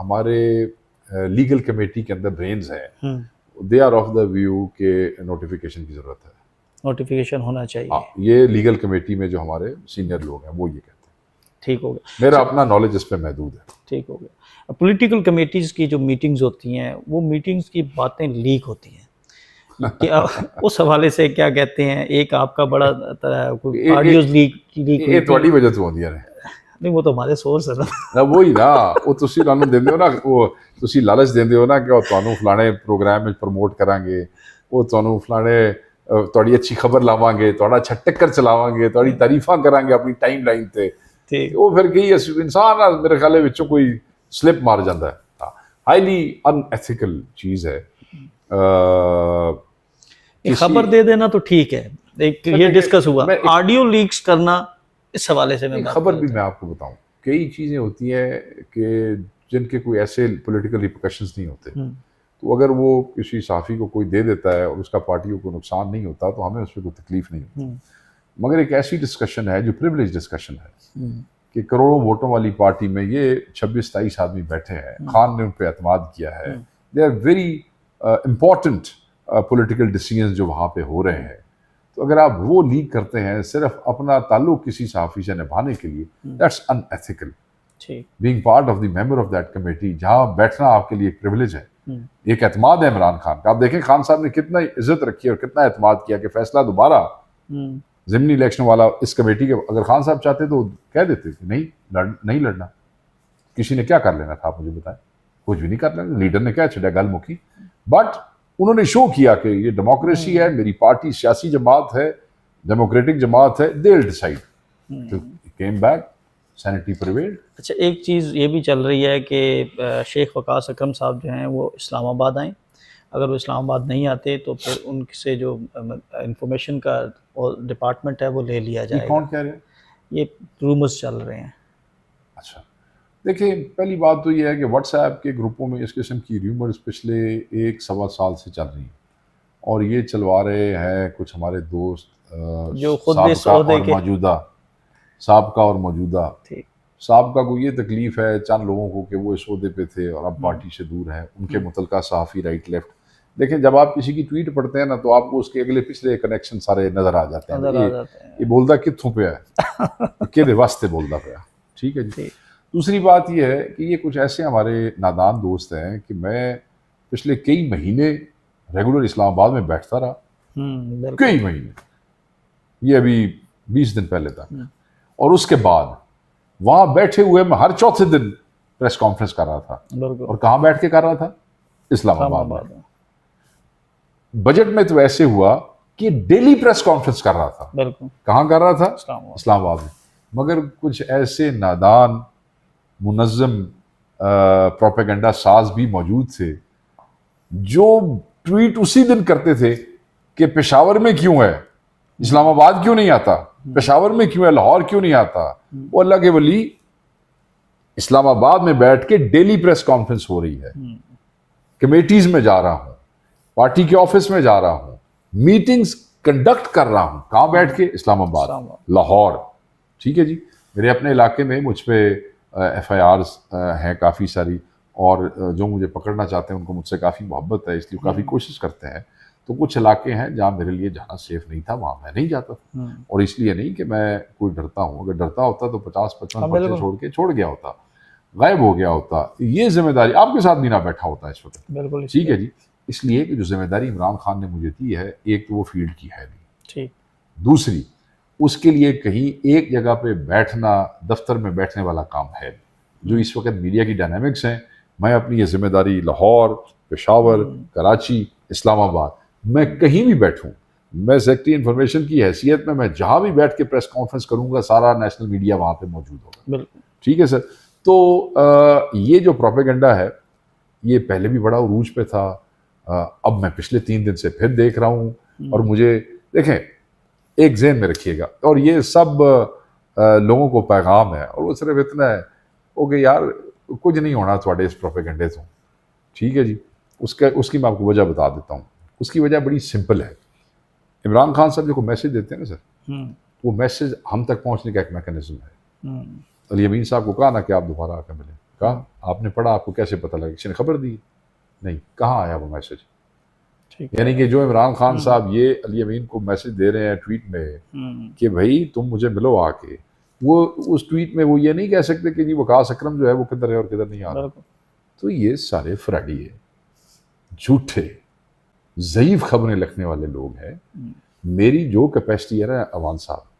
Speaker 2: ہمارے لیگل کمیٹی کے اندر برینز ہیں they are of the view کہ نوٹیفیکیشن کی ضرورت ہے
Speaker 1: نوٹیفیکیشن ہونا چاہیے.
Speaker 2: ہاں یہ لیگل کمیٹی میں جو ہمارے سینئر لوگ ہیں وہ یہ کہتے ہیں.
Speaker 1: ٹھیک ہو گیا.
Speaker 2: میرا اپنا نالج اس پہ محدود ہے.
Speaker 1: ٹھیک ہو گیا. پولیٹیکل کمیٹیز کی جو میٹنگز ہوتی ہیں وہ میٹنگز کی باتیں لیک ہوتی ہیں کیا اس حوالے سے کیا کہتے ہیں؟ ایک آپ کا بڑا آڈیوز لیک
Speaker 2: یہ تھوڑی وجہ تو ہوندی ہے.
Speaker 1: نہیں وہ تو ہمارے سورس ہے
Speaker 2: نا وہی نا وہ تسی لانوں دیندے ہو نا وہ تسی لالچ دیندے ہو نا کہ تانوں فلانے پروگرام میں پروموٹ کران گے وہ تانوں فلانے تھوڑی اچھی خبر لاواں گے تھوڑا اچھا ٹکر چلاواں گے تھوڑی تعریفاں کران گے اپنی ٹائم لائن تے. وہ پھر کئی انسان میرے خیال وچوں کوئی سلپ مار جاتا ہے. ہائیلی ان ایتھیکل چیز ہے.
Speaker 1: خبر دے دینا تو ٹھیک ہے. ایک یہ ڈسکس ہوا آڈیو لیکس کرنا اس حوالے سے. میں
Speaker 2: خبر بھی میں آپ کو بتاؤں کئی چیزیں ہوتی ہیں کہ جن کے کوئی ایسے پولیٹیکل ریپرکشنز نہیں ہوتے تو اگر وہ کسی صحافی کو کوئی دے دیتا ہے اور اس کا پارٹیوں کو نقصان نہیں ہوتا تو ہمیں اس پہ کوئی تکلیف نہیں ہوتی. مگر ایک ایسی ڈسکشن ہے جو پریولیج ڈسکشن ہے کہ کروڑوں ووٹوں والی پارٹی میں یہ 26-27 آدمی بیٹھے ہیں. خان نے ان پہ اعتماد کیا ہے. They are very important political decisions جو وہاں پہ ہو رہے ہیں. تو اگر آپ وہ لیک کرتے ہیں صرف اپنا تعلق کسی صحافی سے نبھانے کے لیے that's in ethical. Being part of the member of that committee جہاں بیٹھنا آپ کے لیے ایک پریولیج ہے. ایک اعتماد ہے عمران خان کا. آپ دیکھیں خان صاحب نے کتنا عزت رکھی اور کتنا اعتماد کیا کہ فیصلہ دوبارہ ضمنی الیکشن والا اس کمیٹی کے اگر خان صاحب چاہتے تو کہہ دیتے کہ نہیں لڑنا. کسی نے کیا کر لینا تھا آپ مجھے بتائیں؟ کچھ بھی نہیں کر لینا. لیڈر نے کیا چھڑا گل مکی. بٹ انہوں نے شو کیا کہ یہ ڈیموکریسی ہے میری پارٹی سیاسی جماعت ہے ڈیموکریٹک جماعت ہے. They will decide. Came back sanity prevailed.
Speaker 1: اچھا ایک چیز یہ بھی چل رہی ہے کہ شیخ وقاص اکرم صاحب جو ہیں وہ اسلام آباد آئیں. اگر وہ اسلام آباد نہیں آتے تو پھر ان سے جو انفارمیشن کا ڈپارٹمنٹ ہے وہ لے لیا جائے گا.
Speaker 2: کون کہہ رہے ہیں؟
Speaker 1: یہ رومرز چل رہے ہیں.
Speaker 2: اچھا دیکھیں پہلی بات تو یہ ہے کہ واٹس ایپ کے گروپوں میں اس قسم کی ریومرز پچھلے 1-1.25 سال سے چل رہی ہیں اور یہ چلوا رہے ہیں کچھ ہمارے دوست
Speaker 1: جو خود
Speaker 2: سابقہ اور موجودہ. سابقہ کو یہ تکلیف ہے چند لوگوں کو کہ وہ اس عہدے پہ تھے اور اب پارٹی سے دور ہیں. ان کے متعلقہ صحافی رائٹ لیفٹ دیکھیں جب آپ کسی کی ٹویٹ پڑھتے ہیں نا تو آپ کو اس کے اگلے پچھلے کنیکشن سارے نظر آ جاتے ہیں. یہ بولتا کتوں پہ ہے کہ واسطے بولتا پیا. ٹھیک ہے جی. دوسری بات یہ ہے کہ یہ کچھ ایسے ہمارے نادان دوست ہیں کہ میں پچھلے کئی مہینے ریگولر اسلام آباد میں بیٹھتا رہا. کئی مہینے یہ ابھی 20 دن پہلے تک. اور اس کے بعد وہاں بیٹھے ہوئے میں ہر چوتھے دن پریس کانفرنس کر رہا تھا. اور کہاں بیٹھ کے کر رہا تھا؟ اسلام آباد میں. بجٹ میں تو ایسے ہوا کہ ڈیلی پریس کانفرنس کر رہا تھا. کہاں کر رہا تھا؟ اسلام آباد میں. مگر کچھ ایسے نادان منظم پروپیگنڈا ساز بھی موجود تھے جو ٹویٹ اسی دن کرتے تھے کہ پشاور میں کیوں ہے اسلام آباد کیوں نہیں آتا, پشاور میں کیوں ہے لاہور کیوں نہیں آتا. وہ اللہ کے ولی اسلام آباد میں بیٹھ کے ڈیلی پریس کانفرنس ہو رہی ہے, کمیٹیز میں جا رہا ہوں, پارٹی کے آفس میں جا رہا ہوں, میٹنگز کنڈکٹ کر رہا ہوں. کہاں بیٹھ کے؟ اسلام آباد, لاہور. ٹھیک ہے جی. میرے اپنے علاقے میں مجھ پہ ایف آئی آرز ہیں کافی ساری, اور جو مجھے پکڑنا چاہتے ہیں ان کو مجھ سے کافی محبت ہے, اس لیے کافی کوشش کرتے ہیں. تو کچھ علاقے ہیں جہاں میرے لیے جانا سیف نہیں تھا, وہاں میں نہیں جاتا. اور اس لیے نہیں کہ میں کوئی ڈرتا ہوں, اگر ڈرتا ہوتا تو 50-55 بچے چھوڑ کے چھوڑ گیا ہوتا, غائب ہو گیا ہوتا. یہ ذمہ داری آپ کے ساتھ بھی نہ بیٹھا ہوتا اس وقت. ٹھیک ہے جی. اس لیے کہ جو ذمہ داری عمران خان نے مجھے دی ہے, ایک تو وہ فیلڈ کی ہے نہیں, دوسری اس کے لیے کہیں ایک جگہ پہ بیٹھنا دفتر میں بیٹھنے والا کام ہے جو اس وقت میڈیا کی ڈائنامکس ہیں. میں اپنی یہ ذمہ داری لاہور, پشاور, کراچی, اسلام آباد, میں کہیں بھی بیٹھوں, میں سیکرٹری انفارمیشن کی حیثیت میں جہاں بھی بیٹھ کے پریس کانفرنس کروں گا سارا نیشنل میڈیا وہاں پہ موجود ہوگا. ٹھیک ہے سر. تو یہ جو پروپیگنڈا ہے یہ پہلے بھی بڑا عروج پہ تھا, اب میں پچھلے 3 دن سے پھر دیکھ رہا ہوں. اور مجھے دیکھیں ایک ذہن میں رکھیے گا, اور یہ سب لوگوں کو پیغام ہے, اور وہ صرف اتنا ہے کہ یار کچھ نہیں ہونا تھوڑے اس پروپیگنڈے سے. ٹھیک ہے جی. اس کی میں آپ کو وجہ بتا دیتا ہوں. اس کی وجہ بڑی سمپل ہے. عمران خان صاحب جو کو میسج دیتے ہیں نا سر, وہ میسج ہم تک پہنچنے کا ایک میکانزم ہے. علی امین صاحب کو کہا نا کہ آپ دوبارہ آ کر ملیں, کہا آپ نے پڑھا, آپ کو کیسے پتہ لگا, کسی نے خبر دی؟ نہیں. کہاں آیا وہ میسج؟ یعنی کہ جو عمران خان صاحب یہ علی امین کو میسج دے رہے ہیں ٹویٹ میں کہ بھائی تم مجھے ملو آ کے، وہ اس ٹویٹ میں وہ یہ نہیں کہہ سکتے کہ جی وقاص اکرم جو ہے وہ کدھر ہے اور کدھر نہیں آ رہا. تو یہ سارے فراڈی ہے، جھوٹے ضعیف خبریں لکھنے والے لوگ ہیں. میری جو کیپیسٹی ہے نا اوان صاحب،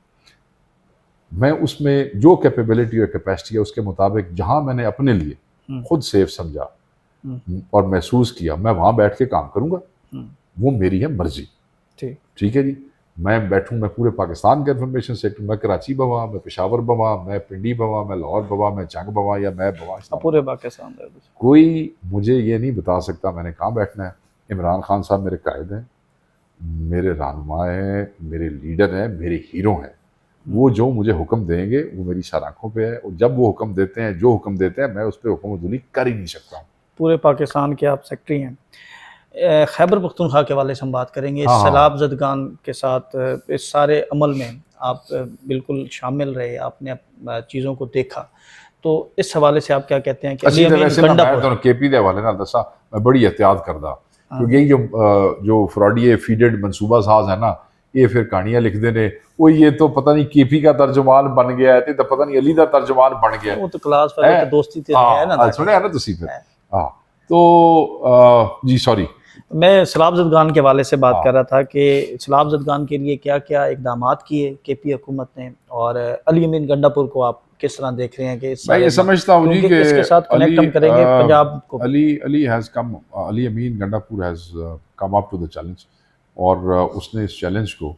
Speaker 2: میں اس میں جو کیپیبلٹی اور کیپیسٹی ہے اس کے مطابق جہاں میں نے اپنے لیے خود سیف سمجھا اور محسوس کیا میں وہاں بیٹھ کے کام کروں گا. وہ میری ہے مرضی. ٹھیک ہے جی، میں بیٹھوں، میں پورے پاکستان کا انفارمیشن سیکٹر، میں کراچی بواں، میں پشاور بواں، میں پنڈی بواں، میں لاہور بواں، میں چنگ بواں یا میں بواں،
Speaker 1: پورے پاکستان
Speaker 2: کوئی مجھے یہ نہیں بتا سکتا میں نے کہاں بیٹھنا ہے. عمران خان صاحب میرے قائد ہیں، میرے رہنما ہیں، میرے لیڈر ہیں، میرے ہیرو ہیں. وہ جو مجھے حکم دیں گے وہ میری سر آنکھوں پہ ہے، اور جب وہ حکم دیتے ہیں، جو حکم دیتے ہیں، میں اس پہ حکم عدولی کر ہی نہیں سکتا ہوں.
Speaker 1: پورے پاکستان کے آپ سیکٹری ہیں. خیبر پختونخوا کے حوالے سے ہم بات کریں گے.
Speaker 2: ہاں.
Speaker 1: سیلاب زدگان کے ساتھ اس سارے عمل میں آپ بالکل شامل رہے، آپ نے چیزوں کو دیکھا، تو اس حوالے سے آپ کیا کہتے ہیں کہ علی امین گنڈا
Speaker 2: کے پی دے حوالے نال دسا میں بڑی احتیاط کردا، کیونکہ یہ جو فراڈی فیڈڈ منصوبہ ساز ہے نا، یہ پھر کہانیاں لکھتے ہیں وہ یہ تو پتہ نہیں کے پی کا ترجمان بن گیا ہے تو پتہ نہیں علی دا ترجمان بن گیا.
Speaker 1: وہ تو کلاس فیلو کی دوستی تے ہے نا،
Speaker 2: سنیا نا تسی پھر. ہاں تو جی سوری،
Speaker 1: میں سیلاب زدگان کے حوالے سے بات کر رہا تھا کہ سیلاب زدگان کے لیے کیا کیا اقدامات کیے کے پی حکومت نے، اور علی امین گنڈا پور کو آپ کس طرح دیکھ رہے ہیں کہ
Speaker 2: میں یہ سمجھتا ہوں جی کہ
Speaker 1: اس کے ساتھ کنیکٹ ہم کریں گے پنجاب کو.
Speaker 2: علی Amin Gandapur has come up to the challenge, اور اس نے اس چیلنج کو،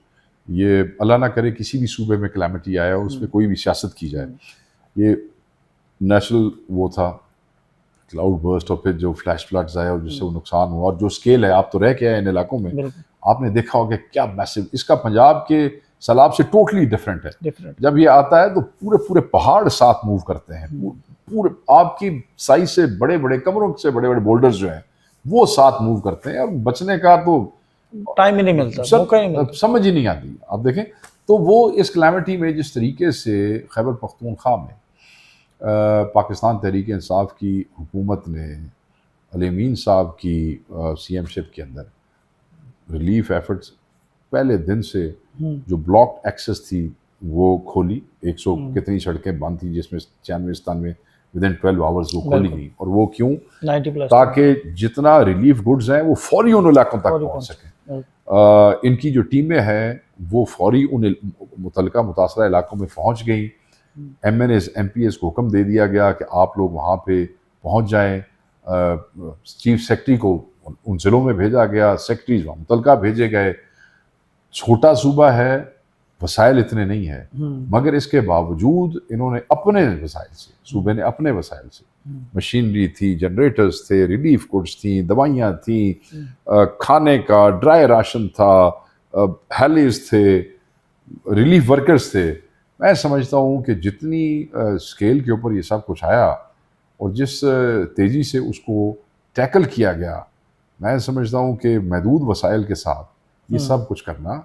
Speaker 2: یہ اللہ نہ کرے کسی بھی صوبے میں کلیمٹی آیا اور اس پہ کوئی بھی سیاست کی جائے، یہ نیچرل وہ تھا کلاؤڈ برسٹ، اور پھر جو فلیش فلڈز آئے اور جس سے وہ نقصان ہوا، اور جو اسکیل ہے، آپ تو رہ کے آئے ان علاقوں میں، آپ نے دیکھا ہوگا کیا میسو، اس کا پنجاب کے سیلاب سے ٹوٹلی ڈفرینٹ ہے. جب یہ آتا ہے تو پورے پہاڑ ساتھ موو کرتے ہیں، پورے آپ کی سائز سے بڑے بڑے کمروں سے بڑے بڑے بولڈرز جو ہیں وہ ساتھ موو کرتے ہیں، اور بچنے کا تو
Speaker 1: ٹائم ہی نہیں ملتا،
Speaker 2: سمجھ ہی نہیں آتی. آپ دیکھیں تو وہ اس کلیمٹی میں جس طریقے سے خیبر پختونخوا میں پاکستان تحریک انصاف کی حکومت نے علی امین صاحب کی سی ایم شپ کے اندر ریلیف ایفرٹس پہلے دن سے، جو بلاک ایکسس تھی وہ کھولی، 100 کتنی سڑکیں بند تھیں جس میں 96-97 ودن 12 آورز وہ کھولی گئی. اور وہ کیوں؟ تاکہ جتنا ریلیف گڈز ہیں وہ فوری ان علاقوں تک پہنچ سکیں. ان کی جو ٹیمیں ہیں وہ فوری ان متعلقہ متاثرہ علاقوں میں پہنچ گئیں. M N as MPAs کو حکم دے دیا گیا کہ آپ لوگ وہاں پہ پہنچ جائیں. چیف سیکرٹری کو ان ضلعوں میں بھیجا گیا، سیکرٹریز وہاں متعلقہ بھیجے گئے. چھوٹا صوبہ ہے، وسائل اتنے نہیں ہیں، مگر اس کے باوجود انہوں نے اپنے وسائل سے، صوبے نے اپنے وسائل سے، مشینری تھی، جنریٹرز تھے، ریلیف گڈز تھیں، دوائیاں تھیں، کھانے کا ڈرائی راشن تھا، ہیلیز تھے، ریلیف ورکرز تھے. میں سمجھتا ہوں کہ جتنی اسکیل کے اوپر یہ سب کچھ آیا اور جس تیزی سے اس کو ٹیکل کیا گیا، میں سمجھتا ہوں کہ محدود وسائل کے ساتھ یہ سب کچھ کرنا،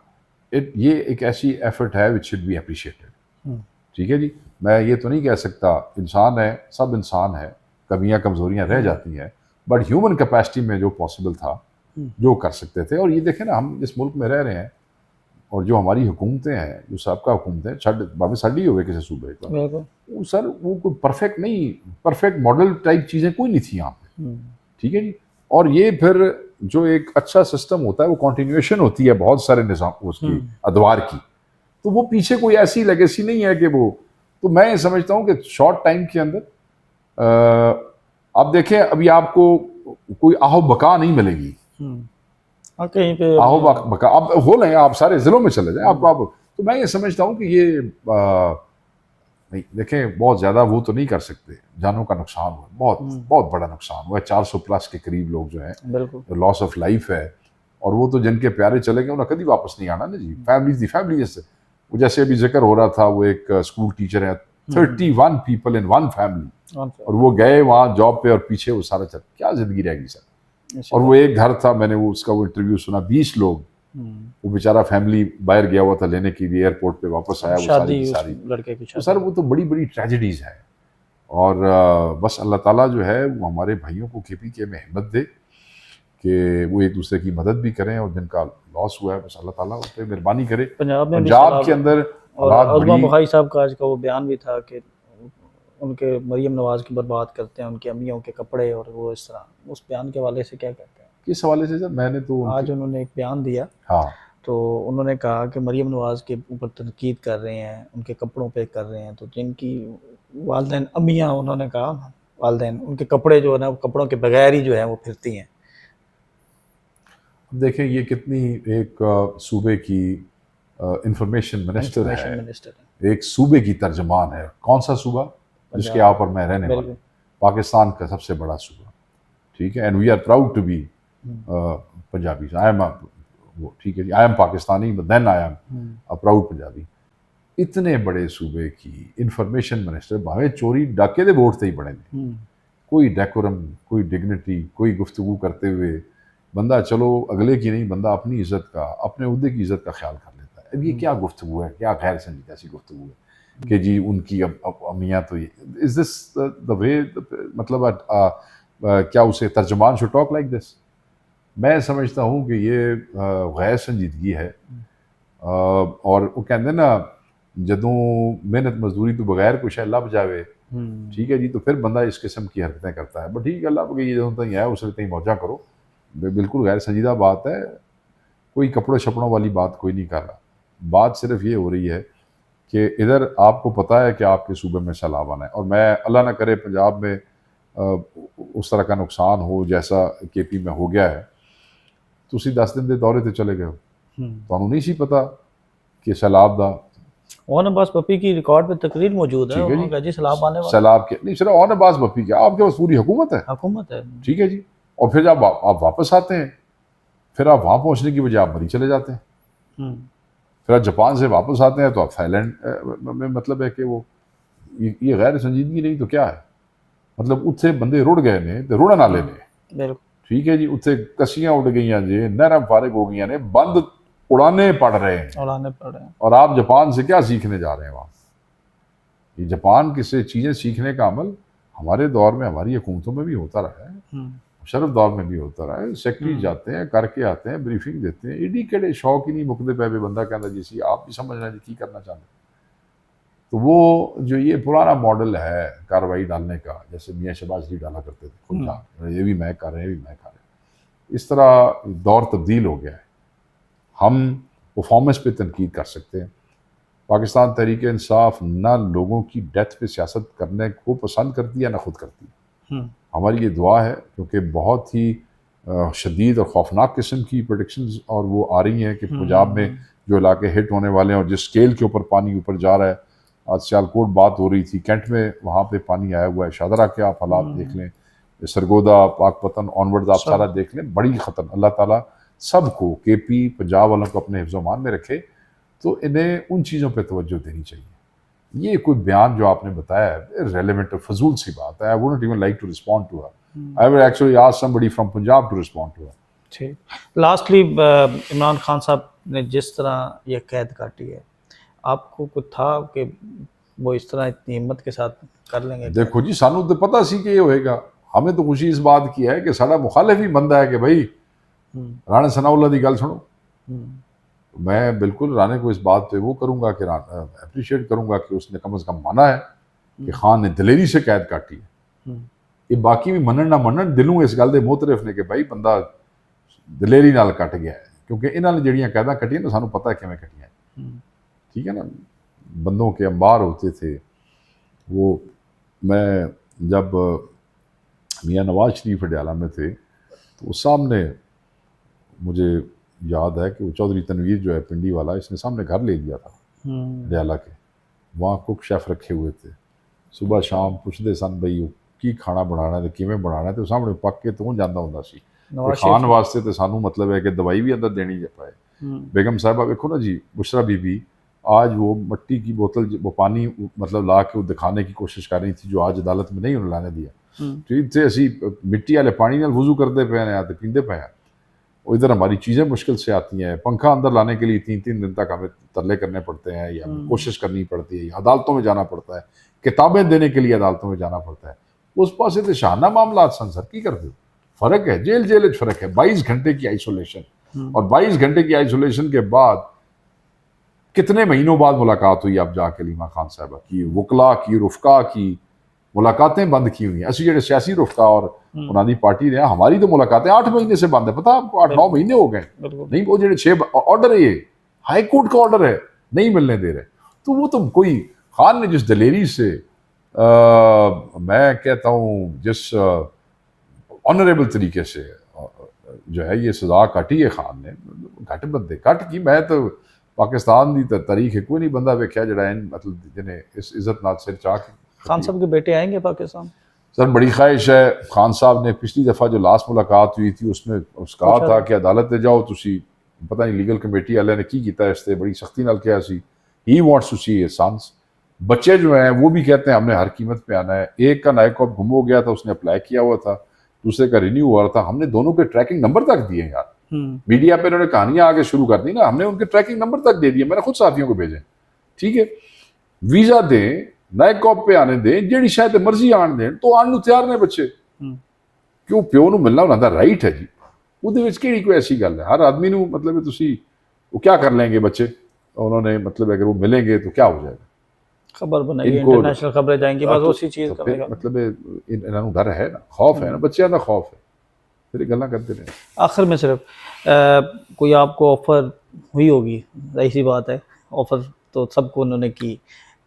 Speaker 2: یہ ایک ایسی ایفرٹ ہے which should be appreciated. ٹھیک ہے جی، میں یہ تو نہیں کہہ سکتا، انسان ہے، سب انسان ہے، کمیاں کمزوریاں رہ جاتی ہیں، بٹ ہیومن کیپیسٹی میں جو پاسبل تھا جو کر سکتے تھے. اور یہ دیکھیں نا، ہم اس ملک میں رہ رہے ہیں اور جو ہماری حکومتیں ہیں، جو سابقہ حکومتیں، بابے سڈی ہوئے کسی صوبے کا، وہ سر وہ کوئی پرفیکٹ نہیں، پرفیکٹ ماڈل ٹائپ چیزیں کوئی نہیں تھیں یہاں پہ. ٹھیک ہے جی، اور یہ پھر جو ایک اچھا سسٹم ہوتا ہے وہ کنٹینیویشن ہوتی ہے بہت سارے نظام اس کی ادوار کی، تو وہ پیچھے کوئی ایسی لیگیسی نہیں ہے کہ وہ، تو میں یہ سمجھتا ہوں کہ شارٹ ٹائم کے اندر آپ دیکھیں ابھی آپ کو کوئی آہو بقا نہیں ملے گی،
Speaker 1: کہیں پہ
Speaker 2: آہو بقا اب ہو لیں، آپ سارے ضلعوں میں چلے جائیں آپ کو. تو میں یہ سمجھتا ہوں کہ یہ نہیں، دیکھیں بہت زیادہ وہ تو نہیں کر سکتے، جانوں کا نقصان ہوا، بہت بہت بڑا نقصان ہوا ہے، 400 پلس کے قریب لوگ جو ہیں لاس آف لائف ہے. اور وہ تو جن کے پیارے چلے گئے انہیں کبھی واپس نہیں آنا نا جی. فیملیز دی فیملیز، وہ جیسے ابھی ذکر ہو رہا تھا، وہ ایک اسکول ٹیچر ہے، 31 پیپل ان ون فیملی، اور وہ گئے وہاں جاب پہ اور پیچھے وہ سارا چل، کیا زندگی رہ گئی سر. اور وہ ایک گھر تھا، میں نے وہ اس کا وہ انٹرویو سنا، 20 لوگ، وہ بیچارہ فیملی باہر گیا ہوا تھا لینے کے لیے، ایئرپورٹ پہ واپس آیا، وہ ساری
Speaker 1: لڑکے کی
Speaker 2: سر وہ تو بڑی بڑی ٹریجڈیز ہیں. اور بس اللہ تعالیٰ جو ہے وہ ہمارے بھائیوں کو کے پی کے میں ہمت دے کہ وہ ایک دوسرے کی مدد بھی کریں، اور جن کا لاس ہوا ہے بس اللہ تعالیٰ اس پہ مہربانی کرے.
Speaker 1: پنجاب میں بھی
Speaker 2: پنجاب کے اندر
Speaker 1: اور
Speaker 2: حالات
Speaker 1: عظما
Speaker 2: بڑی
Speaker 1: بخاری صاحب کا آج کا وہ بیان بھی تھا کہ ان کے مریم نواز کی برباد کرتے ہیں ان کی امیوں کے کپڑے، اور وہ اس طرح، اس بیان کے حوالے سے کیا کہتے ہیں؟
Speaker 2: کس حوالے سے سر؟ میں نے تو
Speaker 1: آج انہوں نے ایک بیان دیا،
Speaker 2: ہاں
Speaker 1: تو انہوں نے کہا کہ مریم نواز کے اوپر تنقید کر رہے ہیں، ان کے کپڑوں پہ کر رہے ہیں، تو جن کی والدین امیاں، انہوں نے کہا والدین، ان کے کپڑے جو ہے نا، کپڑوں کے بغیر ہی جو ہے وہ پھرتی ہیں.
Speaker 2: دیکھیں یہ کتنی ایک صوبے کی انفارمیشن منسٹر ہے،
Speaker 1: انفارمیشن منسٹر ہے.
Speaker 2: ایک صوبے کی ترجمان ہے. کون سا صوبہ؟ جس کے یہاں پر میں رہنے والا ہوں، پاکستان کا سب سے بڑا صوبہ، ٹھیک ہے. And we are proud to be Punjabi. I am وہ ٹھیک ہے جی، I am Pakistani but then I am proud Punjabi. اتنے بڑے صوبے کی انفارمیشن منسٹر بھاوے چوری ڈاکے دے ووٹ تے ہی بڑے نے، کوئی ڈیکورم، کوئی ڈگنیٹی، کوئی گفتگو کرتے ہوئے بندہ، چلو اگلے کی نہیں، بندہ اپنی عزت کا، اپنے عہدے کی عزت کا خیال کر لیتا ہے. اب یہ کیا گفتگو ہے، کیا غیر سنجیدہ سی گفتگو ہے کہ جی ان کی امیاں تو یہ از دس دا وے، مطلب کیا اسے ترجمان شو ٹاک لائک دس؟ میں سمجھتا ہوں کہ یہ غیر سنجیدگی ہے. اور وہ کہتے ہیں نا، جدوں محنت مزدوری تو بغیر کچھ ہے لب جاوے، ٹھیک ہے جی، تو پھر بندہ اس قسم کی حرکتیں کرتا ہے. بٹ ٹھیک ہے، اللہ یہ جدوں تک ہے اس لیے موجہ کرو. بالکل غیر سنجیدہ بات ہے، کوئی کپڑوں شپڑوں والی بات کوئی نہیں کر رہا. بات صرف یہ ہو رہی ہے کہ ادھر آپ کو پتہ ہے کہ آپ کے صوبے میں سیلاب آنا ہے، اور میں اللہ نہ کرے پنجاب میں اس طرح کا نقصان ہو جیسا کے پی میں ہو گیا ہے. تسی 10 دن دے دورے تے چلے گئے ہو، تانوں نہیں سی پتا کہ سیلاب دا
Speaker 1: اون عباس پپی کی ریکارڈ پہ تقریر موجود ہے،
Speaker 2: ٹھیک ہے
Speaker 1: انہوں نے کہا جی سیلاب آنے والا
Speaker 2: سیلاب کے نہیں صرف اون عباس بپی کے، آپ کے پاس پوری حکومت ہے،
Speaker 1: حکومت ہے.
Speaker 2: ٹھیک ہے جی. اور پھر جب آپ واپس آتے ہیں، پھر آپ وہاں پہنچنے کی بجائے آپ مری چلے جاتے ہیں. پھر آپ جاپان سے واپس آتے ہیں تو آپ تھائی لینڈ میں، مطلب ہے کہ وہ یہ غیر سنجیدگی نہیں تو کیا ہے؟ مطلب اتنے بندے رڑ گئے نے تو رڑن والے نے،
Speaker 1: بالکل
Speaker 2: ٹھیک ہے جی. اتنے کسیاں اڑ گئیاں جی، نہراں فارغ ہو گئیاں نے، بند اڑانے پڑ رہے ہیں،
Speaker 1: اڑانے پڑ رہے ہیں.
Speaker 2: اور آپ جاپان سے کیا سیکھنے جا رہے ہیں وہاں؟ یہ جاپان کی سے چیزیں سیکھنے کا عمل ہمارے دور میں ہماری حکومتوں میں بھی ہوتا رہا ہے، مشرف دور میں بھی ہوتا رہا ہے. سیکٹری جاتے ہیں، کر کے آتے ہیں، بریفنگ دیتے ہیں. ایڈی کڑے شوق ہی نہیں مکتے پہ بندہ کہنا جی سی آپ بھی سمجھ رہے ہیں جی کی کرنا چاہتے ہیں. تو وہ جو یہ پرانا ماڈل ہے کارروائی ڈالنے کا، جیسے میاں شہباز شریف ڈالا کرتے تھے خود کا، یہ بھی میں کر رہے ہیں، یہ بھی میں کر رہے ہیں، اس طرح دور تبدیل ہو گیا ہے. ہم پرفارمنس پہ تنقید کر سکتے ہیں. پاکستان تحریک انصاف نہ لوگوں کی ڈیتھ پہ سیاست کرنے کو پسند کرتی ہے نہ خود کرتی ہے. ہماری یہ دعا ہے، کیونکہ بہت ہی شدید اور خوفناک قسم کی پریڈکشنز اور وہ آ رہی ہیں کہ پنجاب میں جو علاقے ہٹ ہونے والے ہیں، اور جس سکیل کے اوپر پانی اوپر جا رہا ہے. آج سیالکوٹ بات ہو رہی تھی، کینٹ میں وہاں پہ پانی آیا ہوا ہے. شادرہ کے آپ حالات دیکھ لیں، سرگودا، پاک پتن آنورڈ آپ سارا دیکھ لیں، بڑی خطر. اللہ تعالیٰ سب کو، کے پی پنجاب والوں کو اپنے حفظ و امان میں رکھے. تو انہیں ان چیزوں پہ توجہ دینی چاہیے. یہ کوئی بیان جو آپ نے بتایا ہے ریلیونٹ، فضول سی بات ہے. I wouldn't even like to respond to her. I would actually ask somebody from Punjab to respond to her.
Speaker 1: ٹھیک. لاسٹلی عمران خان صاحب نے جس طرح یہ قید کاٹی ہے، آپ کو کچھ تھا کہ وہ اس طرح اتنی ہمت کے ساتھ کر لیں گے؟
Speaker 2: دیکھو جی، سانو تو پتہ سی کہ یہ ہوئے گا. ہمیں تو خوشی اس بات کی ہے کہ سارا مخالف ہی بندہ ہے کہ بھائی رانا ثناء اللہ دی گل سنو. میں بالکل رانے کو اس بات پہ وہ کروں گا کہ اپریشیٹ کروں گا کہ اس نے کم از کم مانا ہے کہ خان نے دلیری سے قید کاٹی ہے. یہ باقی بھی منن نہ منن، دلوں اس گل دے موترف نے کہ بھائی بندہ دلیری نال کٹ گیا ہے. کیونکہ انہوں نے جڑیاں قیداں کٹیاں نا، سانو پتہ ہے کیویں کٹیاں ہیں، ٹھیک ہے نا. بندوں کے انبار ہوتے تھے. وہ میں جب میاں نواز شریف اڈیالہ میں تھے تو اس سامنے مجھے یاد ہے کہ وہ چودھری تنویر جو ہے پنڈی والا، اس نے سامنے گھر لے لیا تھا اڈیالہ کے. وہاں کک شیف رکھے ہوئے تھے. صبح شام پوچھتے سن بھائی کی کھانا بنانا ہے، کیویں بنانا ہے، تو سامنے پک کے تو جانا ہوندا سی. کھان واسطے تو سانو مطلب ہے کہ دوائی بھی اندر دینی جا پائے. بیگم صاحبہ دیکھو نا جی، بشرا بی بی آج وہ مٹی کی بوتل، وہ پانی مطلب لا کے وہ دکھانے کی کوشش کر رہی تھی جو آج عدالت میں نہیں انہوں لانے دیا. اتنے اسی مٹی والے پانی نال وضو کرتے پے ہیں تے پیندے پے ہیں. وہ ادھر ہماری چیزیں مشکل سے آتی ہیں. پنکھا اندر لانے کے لیے 3 دن تک ہمیں ترلے کرنے پڑتے ہیں، یا کوشش کرنی پڑتی ہے، یا عدالتوں میں جانا پڑتا ہے، کتابیں دینے کے لیے عدالتوں میں جانا پڑتا ہے. اس پاسے تو شاہانہ معاملات سن سر، کی کرتے ہو؟ فرق ہے، جیل جیل فرق ہے. 22 گھنٹے کی آئسولیشن، اور 22 گھنٹے کی آئسولیشن کے بعد کتنے مہینوں بعد ملاقات ہوئی اب جا کے علیمہ خان صاحبہ کی، وکلا کی، رفقا کی ملاقاتیں بند کی ہوئی ہیں. اسی جڑے سیاسی رفقا اور انہوں نے پارٹی نے، ہماری تو ملاقاتیں 8 مہینے سے بند ہے. پتہ آپ کو 8-9 مہینے ہو گئے نہیں. وہ جڑے 6 آرڈر ہے، یہ ہائی کورٹ کا آرڈر ہے، نہیں ملنے دے رہے. تو وہ تو کوئی خان نے جس دلیری سے میں کہتا ہوں جس آنریبل طریقے سے جو ہے یہ سزا کاٹی ہے خان نے، گھٹ بندے کٹ کی. میں تو پاکستان دی تاریخ کوئی نہیں بندہ ویکھیا جڑا مطلب جنہیں اس عزت نال سر چاہ کے.
Speaker 1: خان صاحب کے بیٹے آئیں گے پاکستان؟
Speaker 2: سر بڑی خواہش ہے. خان صاحب نے پچھلی دفعہ جو لاسٹ ملاقات ہوئی تھی اس میں اس کہا تھا کہ عدالت تے جاؤ تسی، پتہ نہیں لیگل کمیٹی والے نے کی کیتا اس تے بڑی سختی نال کیا سی. He wants to see his sons. بچے جو ہیں وہ بھی کہتے ہیں ہم نے ہر قیمت پہ آنا ہے. ایک کا نائب کاپ گم ہو گیا تھا، اس نے اپلائی کیا ہوا تھا، دوسرے کا رینیو ہوا تھا. ہم نے دونوں کے ٹریکنگ نمبر تک دیے یار. میڈیا پہ انہوں نے کہانیاں آگے شروع کر دی نا، ہم نے ان کے ٹریکنگ نمبر تک دے دیے. میں نے خود صحافیوں کو بھیجے. ٹھیک ہے، ویزا دیں، نائب کاپ پہ آنے دیں، جیڑی شاید مرضی آن دیں تو آن نو تیار نے بچے. کیوں پیو نو ملنا انہاں دا رائٹ ہے جی. وہ کیڑی کوئی ایسی گل ہے؟ ہر آدمی نو مطلب تسی وہ کیا کر لیں گے بچے، انہوں نے مطلب اگر وہ ملیں گے تو کیا ہو جائے گا؟
Speaker 1: خبر بنائیے، انٹرنیشنل خبریں جائیں گی، بس اسی چیز کا
Speaker 2: مطلب انہاں نوں ڈر ہے نا، خوف ہے نا، بچیاں دا خوف ہے، پھر یہ گلاں کرتے رہے.
Speaker 1: آخر میں صرف کوئی آپ کو آفر ہوئی ہوگی، ظاہر سی بات ہے آفر تو سب کو انہوں نے کی،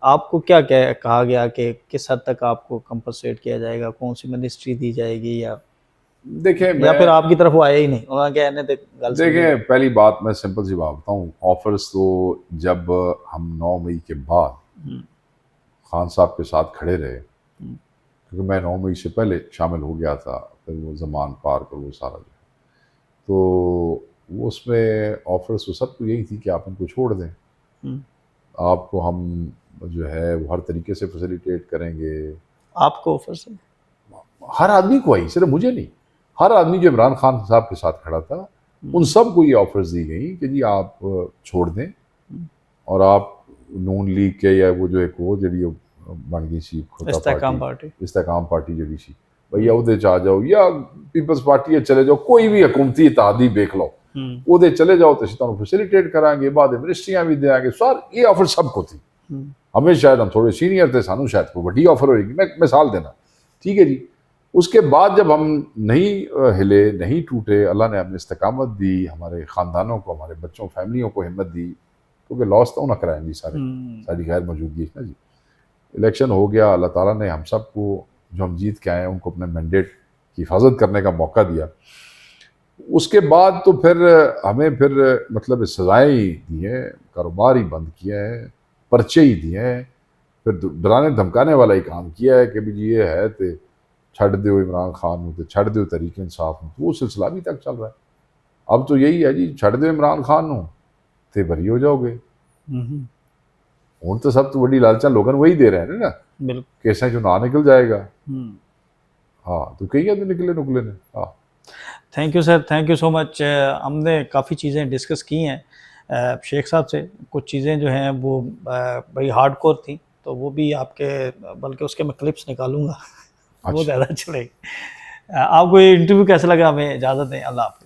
Speaker 1: آپ کو کیا کہا گیا کہ کس حد تک آپ کو کمپنسیٹ کیا جائے گا، کون سی منسٹری دی جائے گی، یا
Speaker 2: دیکھیں
Speaker 1: یا پھر آپ کی طرف وہ آیا ہی نہیں؟ انہوں نے کہنے تھے گل.
Speaker 2: دیکھیں پہلی بات میں سمپل سی بات بتاؤں، آفرز تو جب ہم 9 مئی کے بعد خان صاحب کے ساتھ کھڑے رہے، کیونکہ میں 9 مئی سے پہلے شامل ہو گیا تھا، پھر وہ زمان پارک اور وہ سارا جو ہے، تو وہ اس میں آفرز تو سب کو یہی تھی کہ آپ ان کو چھوڑ دیں، آپ کو ہم جو ہے وہ ہر طریقے سے فیسیلیٹیٹ کریں گے.
Speaker 1: آپ کو آفر سے
Speaker 2: ہر آدمی کو آئی، صرف مجھے نہیں، ہر آدمی جو عمران خان صاحب کے ساتھ کھڑا تھا ان سب کو یہ آفرز دی گئی کہ جی آپ چھوڑ دیں اور آپ نون لیگ کے یا وہ جو ایک وہ جڑی بن گئی سی استحکام پارٹی جڑی سی بھیا وہ چ آ جاؤ، یا پیپلز پارٹی چلے جاؤ، کوئی بھی حکومتی اتحادی دیکھ لو وہ چلے جاؤ تو اسی طرح فیسیلیٹیٹ کریں گے، بعد منسٹریاں بھی دیں گے. سر یہ آفر سب کو تھی. ہمیں شاید ہم تھوڑے سینئر تھے، سانو شاید کوئی بڑی آفر ہوئے گی، میں مثال دینا. ٹھیک ہے جی. اس کے بعد جب ہم نہیں ہلے، نہیں ٹوٹے، اللہ نے ہمیں استقامت دی، ہمارے خاندانوں کو، ہمارے بچوں فیملیوں کو ہمت دی، کیونکہ لاس تو نہ کرائیں جی ساری غیر موجودگی نا جی. الیکشن ہو گیا، اللہ تعالیٰ نے ہم سب کو جو ہم جیت کے آئے ہیں ان کو اپنے مینڈیٹ کی حفاظت کرنے کا موقع دیا. اس کے بعد تو پھر ہمیں پھر مطلب سزائیں ہی دی ہیں، کاروبار ہی بند کیا ہے، پرچے ہی دیے ہیں، پھر ڈرانے دھمکانے والا ہی کام کیا ہے کہ بھی جی یہ ہے تو چھڑ دیو عمران خان ہوں تو چھڑ دیو تحریک انصاف ہوں. وہ سلسلہ بھی تک چل رہا ہے. اب تو یہی ہے جی، چھڑ دیو عمران خان ہوں تو بری ہو جاؤ گے. ہوں تو سب تو بڑی لالچاں لوگوں وہی دے رہے ہیں نا، کیسے جو نہ نکل جائے گا. ہاں تو کئی تو نکلے نے. ہاں
Speaker 1: thank you sir, thank you so much. ہم نے کافی چیزیں ڈسکس کی ہیں شیخ صاحب سے. کچھ چیزیں جو ہیں وہ بڑی ہارڈ کور تھیں، تو وہ بھی آپ کے، بلکہ اس کے میں کلپس نکالوں گا، وہ زیادہ چلے گی. آپ کو یہ انٹرویو کیسا لگا؟ ہمیں اجازت دیں. اللہ حافظ.